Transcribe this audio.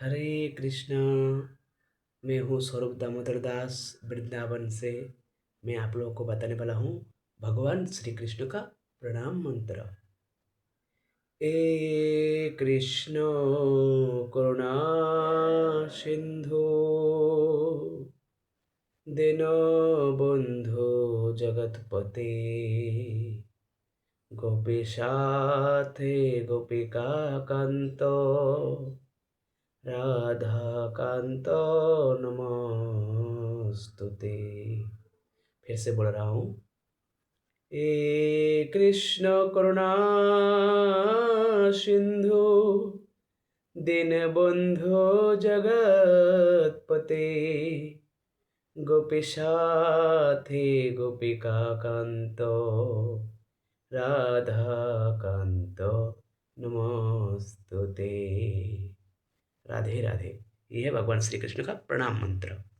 हरे कृष्णा। मैं हूँ स्वरूप दामोदर दास वृंदावन से। मैं आप लोगों को बताने वाला हूँ भगवान श्री कृष्ण का प्रणाम मंत्र। ए कृष्ण करुणा सिंधु दीनबंधु जगतपते गोपीशाथे गोपिका कांत राधाकांत नमस्तुते। फिर से बोल रहा हूँ। हे कृष्ण करुणा सिंधु दीनबंधु जगतपते गोपीशाथे गोपिका कांत राधाकांत नमस्तुते। राधे राधे। ये है भगवान श्री कृष्ण का प्रणाम मंत्र।